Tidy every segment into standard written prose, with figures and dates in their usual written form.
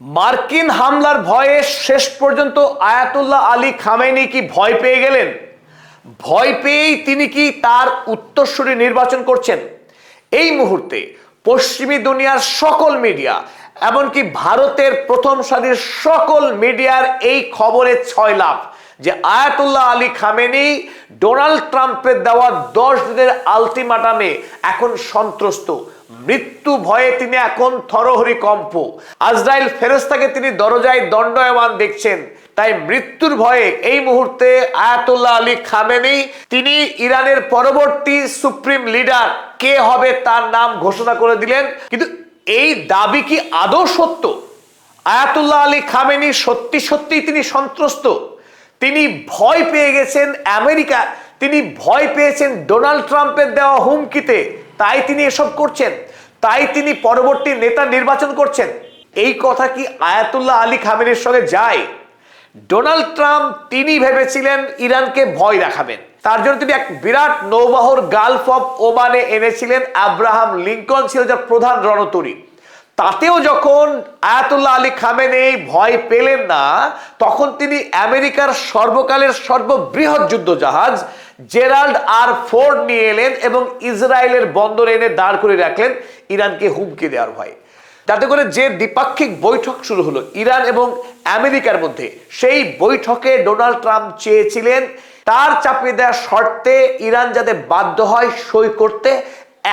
মার্কিন হামলার ভয়ে শেষ পর্যন্ত আয়াতুল্লাহ আলী খামেনি কি ভয় পেয়ে গেলেন? ভয় পেয়েই তিনি কি তার উত্তরসূরি নির্বাচন করছেন? এই মুহূর্তে পশ্চিমী দুনিয়ার সকল মিডিয়া, এমনকি ভারতের প্রথম সারির সকল মিডিয়ার এই খবরে ছয়লাভ যে আয়াতুল্লাহ আলী খামেনি ডোনাল্ড ট্রাম্পের দেওয়া 10 দিনের আলটিমেটামে এখন সন্ত্রস্ত। মৃত্যু ভয়ে তিনি এখন থরহরিকম্প। আজরাইল ফেরেশতাকে তিনি দরজায় দণ্ডায়মান দেখছেন। তাই মৃত্যুর ভয়ে এই মুহূর্তে আয়াতুল্লাহ আলী খামেনি তিনি ইরানের পরবর্তী সুপ্রিম লিডার কে হবে তার নাম ঘোষণা করে দিলেন। কিন্তু এই দাবি কি আদৌ সত্য? আয়াতুল্লাহ আলী খামেনি সত্যি সত্যি তিনি সন্ত্রস্ত? তিনি ভয় পেয়ে গেছেন আমেরিকা, তিনি ভয় পেয়েছেন ডোনাল্ড ট্রাম্পের দেওয়া হুমকিতে, তাই তিনি এসব করছেন, তাই তিনি পরবর্তী নেতা নির্বাচন করছেন? এই কথা কি আয়াতুল্লাহ আলী খামেনির সঙ্গে যায়? ডোনাল্ড ট্রাম্প তিনি ভেবেছিলেন ইরানকে ভয় দেখাবেন, তার জন্য তিনি এক বিরাট নৌবহর গালফ অফ ওমানে এনেছিলেন। আব্রাহাম লিঙ্কন ছিল যার প্রধান রণতরী। তাতেও যখন আয়াতুল্লাহ আলী খামেনি ভয় পেলেন না, তখন তিনি আমেরিকার সর্বকালের সর্ববৃহৎ যুদ্ধ জাহাজ জেরাল্ড আর ফোর্ড নিয়ে এলেন এবং ইসরায়েলের বন্দরে এনে দাঁড় করে রাখলেন ইরানকে হুমকি দেওয়ার ভয়ে। যাতে করে যে দ্বিপাক্ষিক বৈঠক শুরু হলো ইরান এবং আমেরিকার মধ্যে, সেই বৈঠকে ডোনাল্ড ট্রাম্প চেয়েছিলেন তার চাপিয়ে দেওয়ার শর্তে ইরান যাতে বাধ্য হয় সই করতে,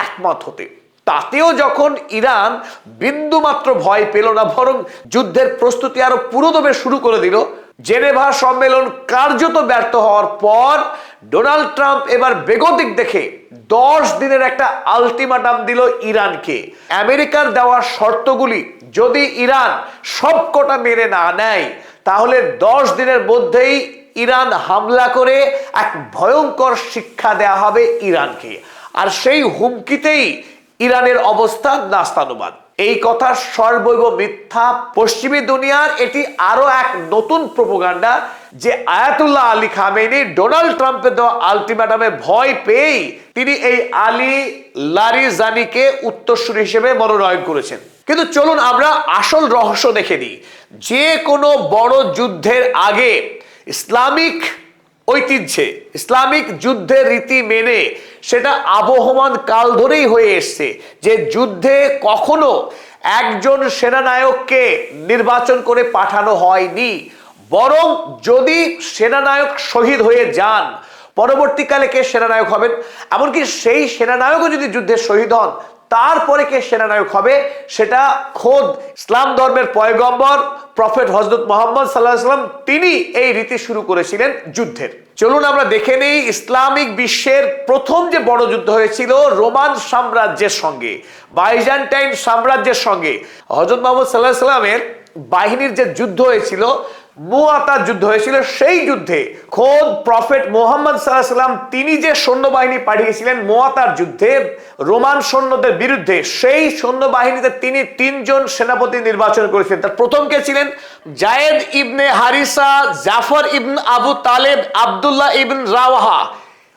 একমত হতে। তাতেও যখন ইরান বিন্দুমাত্র ভয় পেল না, বরং যুদ্ধের প্রস্তুতি আরো পুরোদমে শুরু করে দিল, জেনেভা সম্মেলন কার্যত ব্যর্থ হওয়ার পর ডোনাল্ড ট্রাম্প এবার বেগতিক দেখে 10 দিনের একটা আলটিমেটাম দিল ইরানকে। আমেরিকার দেওয়া শর্তগুলি যদি ইরান সবকটা মেনে না নেয়, তাহলে 10 দিনের মধ্যেই ইরান হামলা করে এক ভয়ঙ্কর শিক্ষা দেয়া হবে ইরানকে। আর সেই হুমকিতেই ইরানের অবস্থা নাস্তানুবাদ। এই কথা সর্বৈব মিথ্যা। পশ্চিমী দুনিয়ার এটি আরো এক নতুন প্রোপাগান্ডা যে আয়াতুল্লাহ আলী খামেনি ডোনাল্ড ট্রাম্পের দেওয়া আলটিমেটামে ভয় পেয়েই তিনি এই আলী লারিজানিকে উত্তরসূরি হিসেবে মনোনয়ন করেছেন। কিন্তু চলুন আমরা আসল রহস্য দেখে নিই। যে কোনো বড় যুদ্ধের আগে ইসলামিক ঐতিহ্যে, ইসলামিক যুদ্ধের রীতি মেনে সেটা আবহমান কাল ধরেই হয়ে এসছে যে যুদ্ধে কখনো একজন সেনানায়ককে নির্বাচন করে পাঠানো হয়নি, বরং যদি সেনানায়ক শহীদ হয়ে যান, পরবর্তীকালে কে সেনানায়ক হবেন, এমনকি সেই সেনানায়কও যদি যুদ্ধে শহীদ হন, তারপরে কে সেনানায়ক হবে সেটা খোদ ইসলাম ধর্মের পয়গম্বর প্রফেট হযরত মুহাম্মদ সাল্লাল্লাহু আলাইহি ওয়াসাল্লাম তিনি এই রীতি শুরু করেছিলেন যুদ্ধের। চলুন আমরা দেখে নেই ইসলামিক বিশ্বের প্রথম যে বড় যুদ্ধ হয়েছিল রোমান সাম্রাজ্যের সঙ্গে, বাইজেন্টাইন সাম্রাজ্যের সঙ্গে। হযরত মুহাম্মদ সাল্লাল্লাহু আলাইহি ওয়াসাল্লামের বাহিনীর যে যুদ্ধ হয়েছিল, মুআতার যুদ্ধ হয়েছিল, সেই যুদ্ধে খোদ প্রফেট মুহাম্মদ সাল্লাল্লাহু আলাইহি ওয়াসাল্লাম তিনি যে সৈন্যবাহিনী পাঠিয়েছিলেন মুআতার যুদ্ধে রোমান সৈন্যদের বিরুদ্ধে, সেই সৈন্যবাহিনীতে তিনি 3 জন সেনাপতি নির্বাচন করেছিলেন। তার প্রথম কে ছিলেন? জায়েদ ইবনে হারিসা, জাফর ইবন আবু তালেব, আব্দুল্লাহ ইবন রাওয়াহা।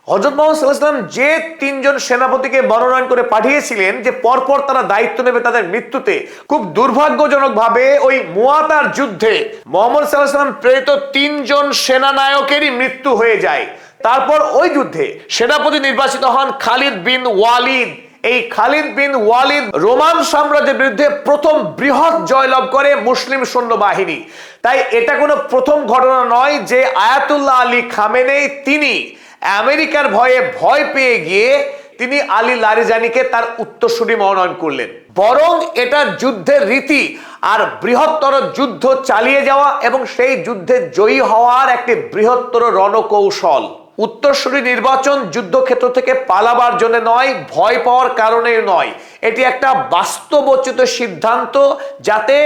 হযরত মুহাম্মদ সাল্লাল্লাহু আলাইহি ওয়াসাল্লাম যে 3 জন সেনাপতিকে মনোনয়ন করে পাঠিয়েছিলেন যে পরপর তারা দায়িত্ব নেবে তাদের মৃত্যুতে, খুব দুর্ভাগ্যজনকভাবে ওই মুআতার যুদ্ধে মুহাম্মদ সাল্লাল্লাহু আলাইহি ওয়াসাল্লাম প্রেরিত 3 জন সেনানায়কেরই মৃত্যু হয়ে যায়। তারপর ওই যুদ্ধে সেনাপতি নির্বাচিত হন খালিদ বিন ওয়ালিদ। এই খালিদ বিন ওয়ালিদ রোমান সাম্রাজ্যের বিরুদ্ধে প্রথম বৃহৎ জয়লাভ করে মুসলিম সৈন্যবাহিনী। তাই এটা কোনো প্রথম ঘটনা নয় যে আয়াতুল্লাহ আলী খামেনি তিনি আমেরিকার ভয়ে ভয় পেয়ে গিয়ে তিনি আলী লারিজানিকে তার উত্তরসূরি মনোনয়ন করলেন, বরং এটা যুদ্ধের রীতি আর বৃহত্তর যুদ্ধ চালিয়ে যাওয়া এবং সেই যুদ্ধে জয়ী হওয়ার একটি বৃহত্তর রণকৌশল। উত্তরসূরি নির্বাচন যুদ্ধক্ষেত্র থেকে পালাবার জন্য নয়, ভয় পাওয়ার কারণে নয়, এটি একটা বাস্তবোচিত সিদ্ধান্ত যাতে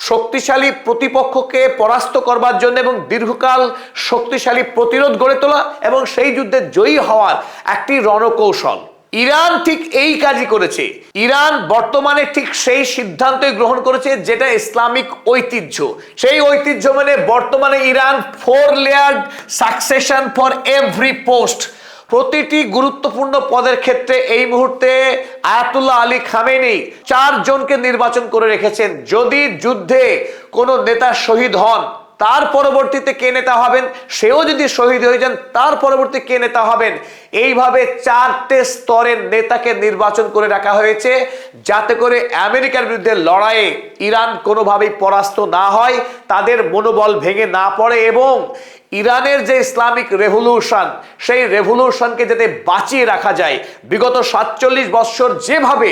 শক্তিশালী প্রতিপক্ষকে পরাস্ত করবার জন্য এবং দীর্ঘকাল শক্তিশালী প্রতিরোধ গড়ে তোলা এবং সেই যুদ্ধে জয়ী হওয়ার একটি রণকৌশল। ইরান ঠিক এই কাজই করেছে। ইরান বর্তমানে ঠিক সেই সিদ্ধান্তই গ্রহণ করেছে যেটা ইসলামিক ঐতিহ্য। সেই ঐতিহ্য মানে বর্তমানে Iran 4 layered succession for every post. প্রতিটি গুরুত্বপূর্ণ পদের ক্ষেত্রে এই মুহূর্তে আয়াতুল্লাহ আলী খামেনি 4 জনকে নির্বাচন করে রেখেছেন। যদি যুদ্ধে কোনো নেতা শহীদ হন, তার পরবর্তীতে কে নেতা হবেন, সেও যদি শহীদ হয়ে যান, তার পরবর্তী কে নেতা হবেন, এইভাবে 4টে স্তরের নেতাকে নির্বাচন করে রাখা হয়েছে, যাতে করে আমেরিকার বিরুদ্ধে লড়াইয়ে ইরান কোনোভাবেই পরাস্ত না হয়, তাদের মনোবল ভেঙে না পড়ে এবং ইরানের যে ইসলামিক রেভলিউশন, সেই রেভলিউশনকে যাতে বাঁচিয়ে রাখা যায়। বিগত 47 বছর যেভাবে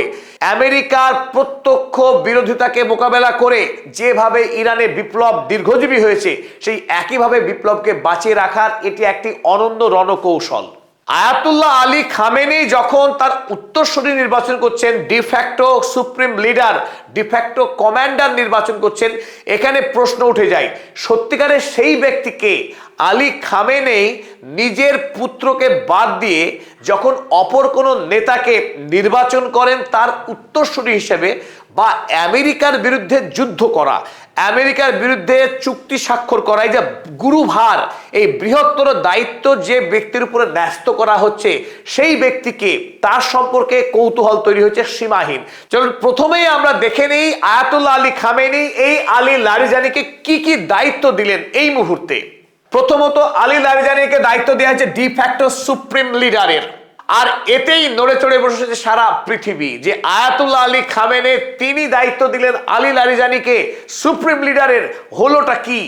আমেরিকার প্রত্যক্ষ বিরোধিতাকে মোকাবেলা করে যেভাবে ইরানে বিপ্লব দীর্ঘজীবী হয়েছে, সেই একইভাবে বিপ্লবকে বাঁচিয়ে রাখার এটি একটি অনন্য রণকৌশল। আয়াতুল্লাহ আলী খামেনি যখন তার উত্তরসূরি নির্বাচন করছেন, de facto supreme leader, de facto commander নির্বাচন করছেন, এখানে প্রশ্ন উঠে যায় সত্যিকারের সেই ব্যক্তিকে আলী খামেনি নিজের পুত্রকে বাদ দিয়ে যখন অপর কোনো নেতাকে নির্বাচন করেন তার উত্তরসূরি হিসেবে, বা আমেরিকার বিরুদ্ধে যুদ্ধ করা, আমেরিকার বিরুদ্ধে চুক্তি স্বাক্ষর করা, এই যে গুরুভার, এই বৃহত্তর দায়িত্ব যে ব্যক্তির উপরে ন্যস্ত করা হচ্ছে, সেই ব্যক্তিকে তার সম্পর্কে কৌতূহল তৈরি হয়েছে সীমাহীন। চলুন প্রথমেই আমরা দেখে নিই আয়াতুল্লাহ আলী খামেনি এই আলী লারিজানিকে কি কি দায়িত্ব দিলেন এই মুহূর্তে। প্রথমত আলী লারিজানিকে দায়িত্ব দেওয়া হয়েছে ডিফ্যাক্টো সুপ্রিম লিডারের, আর এতেই নড়ে চড়ে বসেছে সারা পৃথিবী যে আয়াতুল্লাহ আলী খামেনি তিনি দায়িত্ব দিলেন আলী লারিজানিকে সুপ্রিম লিডারের, হলোটা কি?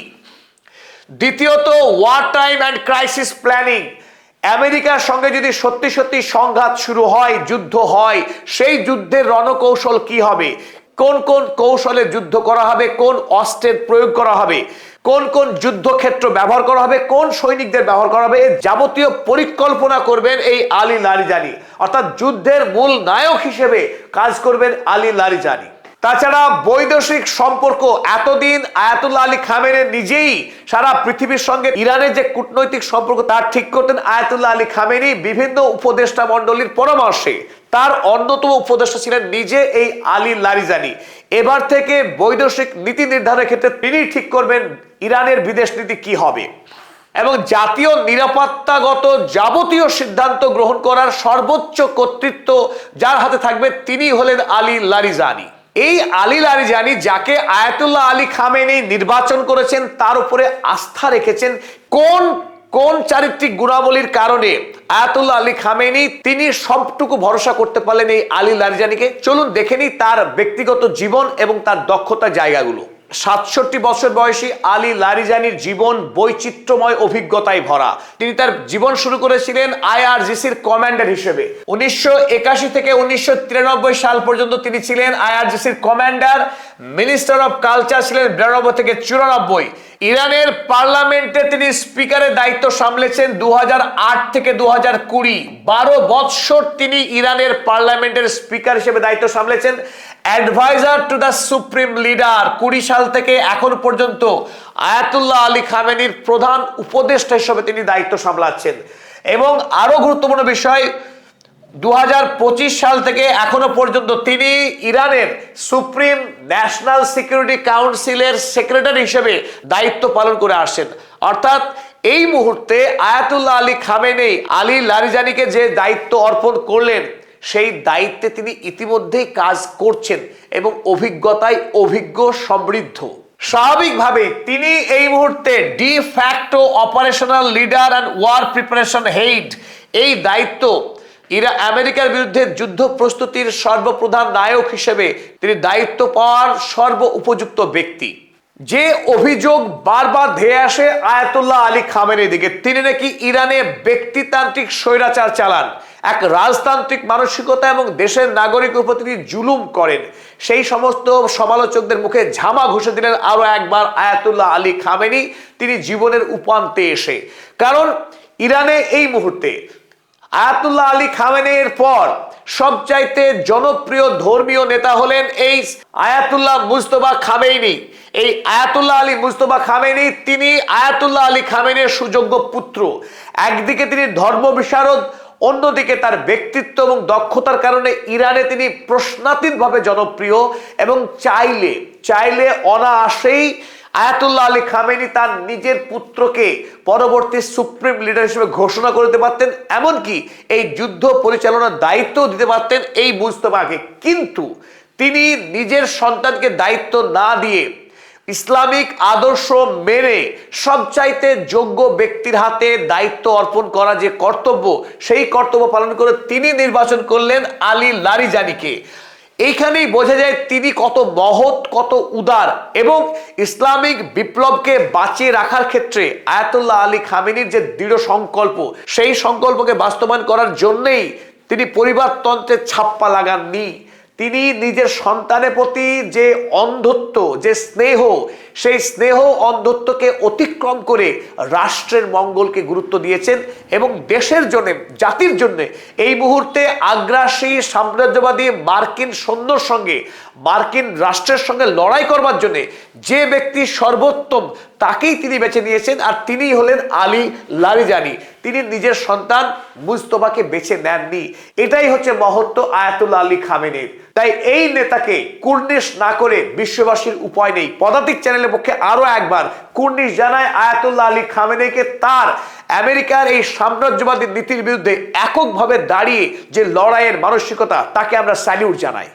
দ্বিতীয়ত war time and crisis planning, আমেরিকার সঙ্গে যদি সত্যি সত্যি সংঘাত শুরু হয়, যুদ্ধ হয়, সেই যুদ্ধের রণকৌশল কি হবে, কোন কোন কৌশলে যুদ্ধ করা হবে, কোন অস্ত্রের প্রয়োগ করা হবে, কোন কোন যুদ্ধক্ষেত্র ব্যবহার করা হবে, কোন সৈনিকদের ব্যবহার করা হবে, যাবতীয় পরিকল্পনা করবেন এই আলী লারিজানি, অর্থাৎ যুদ্ধের মূল নায়ক হিসেবে কাজ করবেন আলী লারিজানি। তাছাড়া বৈদেশিক সম্পর্ক, এতদিন আয়াতুল্লাহ আলী খামেনি নিজেই সারা পৃথিবীর সঙ্গে ইরানের যে কূটনৈতিক সম্পর্ক তার ঠিক করতেন আয়াতুল্লাহ আলী খামেনি বিভিন্ন উপদেষ্টা মণ্ডলীর পরামর্শে। তার অন্যতম উপদেষ্টা ছিলেন নিজে এই আলী লারিজানি। এবার থেকে বৈদেশিক নীতি নির্ধারণের ক্ষেত্রে তিনি ঠিক করবেন ইরানের বিদেশ নীতি কি হবে, এবং জাতীয় নিরাপত্তাগত যাবতীয় সিদ্ধান্ত গ্রহণ করার সর্বোচ্চ কর্তৃত্ব যার হাতে থাকবে তিনি হলেন আলী লারিজানি। এই আলী লারিজানি যাকে আয়াতুল্লাহ আলী খামেনি নির্বাচন করেছেন, তার উপরে আস্থা রেখেছেন, কোন কোন চারিত্রিক গুণাবলীর কারণে আয়াতুল্লাহ আলী খামেনি তিনি সবটুকু ভরসা করতে পারলেন এই আলী লারিজানিকে। চলুন দেখে নিই তার ব্যক্তিগত জীবন এবং তার দক্ষতার জায়গাগুলো। 67 বছর বয়সী আলী লারিজানির জীবন বৈচিত্র্যময় অভিজ্ঞতায় ভরা। তিনি তার জীবন শুরু করেছিলেন আইআরজিসির কমান্ডার হিসেবে। 1981 থেকে 1993 সাল পর্যন্ত তিনি ছিলেন আইআরজিসির কমান্ডার। মিনিস্টার অফ কালচার ছিলেন 92 থেকে 94। ইরানের পার্লামেন্টে তিনি স্পিকারের দায়িত্ব সামলেছেন 2008 থেকে 2020। 12 বৎসর তিনি ইরানের পার্লামেন্টের স্পিকার হিসেবে দায়িত্ব সামলেছেন। Advisor to the supreme leader 20 সাল থেকে এখন পর্যন্ত আয়াতুল্লাহ আলী খামেনির প্রধান উপদেষ্টা হিসেবে তিনি দায়িত্ব সামলাচ্ছেন। এবং আরো গুরুত্বপূর্ণ বিষয়, 2025 সাল থেকে এখনো পর্যন্ত তিনি ইরানের সুপ্রিম ন্যাশনাল সিকিউরিটি কাউন্সিলের সেক্রেটারি হিসেবে দায়িত্ব পালন করে আসছেন। অর্থাৎ এই মুহূর্তে আয়াতুল্লাহ আলী খামেনি আলী লারিজানিকে যে দায়িত্ব অর্পণ করলেন, সেই দায়িত্বে তিনি ইতিমধ্যেই কাজ করছেন এবং অভিজ্ঞতায় অভিজ্ঞ সমৃদ্ধ। স্বাভাবিকভাবে তিনি এই মুহূর্তে de facto operational leader and war preparation head, এই দায়িত্ব আমেরিকার বিরুদ্ধে যুদ্ধ প্রস্তুতির সর্বপ্রধান নায়ক হিসেবে তিনি দায়িত্ব পাওয়ার সর্ব উপযুক্ত ব্যক্তি। যে অভিযোগ বারবার ধেয়ে আসে আয়াতুল্লাহ আলী খামেনির দিকে, তিনি নাকি ইরানে ব্যক্তিতান্ত্রিক স্বৈরাচার চালান, এক রাজতান্ত্রিক মানসিকতা এবং দেশের নাগরিকের উপর তিনি জুলুম করেন, সেই সমস্ত সমালোচকদের মুখে ঝামা ঘষে দিলেন আরো একবার আয়াতুল্লাহ আলী খামেনি তিনি জীবনের উপান্তে এসে। কারণ ইরানে এই মুহূর্তে আয়াতুল্লাহ আলী খামেনির পর সবচাইতে জনপ্রিয় ধর্মীয় নেতা হলেন এই আয়াতুল্লাহ মুজতবা খামেনি। এই আয়াতুল্লাহ আলী মুজতবা খামেনি তিনি আয়াতুল্লাহ আলী খামেনির সুযোগ্য পুত্র। একদিকে তিনি ধর্ম বিশারদ, অন্যদিকে তার ব্যক্তিত্ব এবং দক্ষতার কারণে ইরানে তিনি প্রশ্নাতীতভাবে জনপ্রিয় এবং চাইলে অনায়াসেই আয়াতুল্লাহ আলী খামেনি তার নিজের পুত্রকে পরবর্তী সুপ্রিম লিডার হিসেবে ঘোষণা করতে পারতেন, এমনকি এই যুদ্ধ পরিচালনার দায়িত্ব দিতে পারতেন এই মুজতবাকে। কিন্তু তিনি নিজের সন্তানকে দায়িত্ব না দিয়ে ইসলামিক আদর্শ মেনে সবচাইতে যোগ্য ব্যক্তির হাতে দায়িত্ব অর্পণ করা যে কর্তব্য, সেই কর্তব্য পালন করে তিনি নির্বাচন করলেন আলী লারিজানিকে। এইখানেই বোঝা যায় তিনি কত মহৎ, কত উদার, এবং ইসলামিক বিপ্লবকে বাঁচিয়ে রাখার ক্ষেত্রে আয়াতুল্লাহ আলী খামেনির যে দৃঢ় সংকল্প, সেই সংকল্পকে বাস্তবায়ন করার জন্যই তিনি পরিবারতন্ত্রের ছাপ্পা লাগাননি। তিনি নিজের সন্তানের প্রতি যে অন্ধত্ব, যে স্নেহ, সেই স্নেহ অন্ধত্বকে অতিক্রম করে রাষ্ট্রের মঙ্গলকে গুরুত্ব দিয়েছেন এবং দেশের জন্য, জাতির জন্য এই মুহূর্তে আগ্রাসী সাম্রাজ্যবাদী মার্কিন সৈন্যর সঙ্গে, মার্কিন রাষ্ট্রের সঙ্গে লড়াই করবার জন্য যে ব্যক্তি সর্বোত্তম, তাকেই তিনি বেছে নিয়েছেন, আর তিনি হলেন আলী লারিজানি। তিনি নিজের সন্তান মুজতবাকে বেছে নেননি। এটাই হচ্ছে মহত্ব আয়াতুল্লাহ আলী খামেনির। তাই এই নেতাকে কুর্নিশ না করে বিশ্ববাসীর উপায় নেই। পদাতিক চ্যানেলের পক্ষে আরো একবার কুর্নিশ জানায় আয়াতুল্লাহ আলী খামেনিকে। তার আমেরিকার এই সাম্রাজ্যবাদী নীতির বিরুদ্ধে এককভাবে দাঁড়িয়ে যে লড়াইয়ের মানসিকতা, তাকে আমরা স্যালিউট জানাই।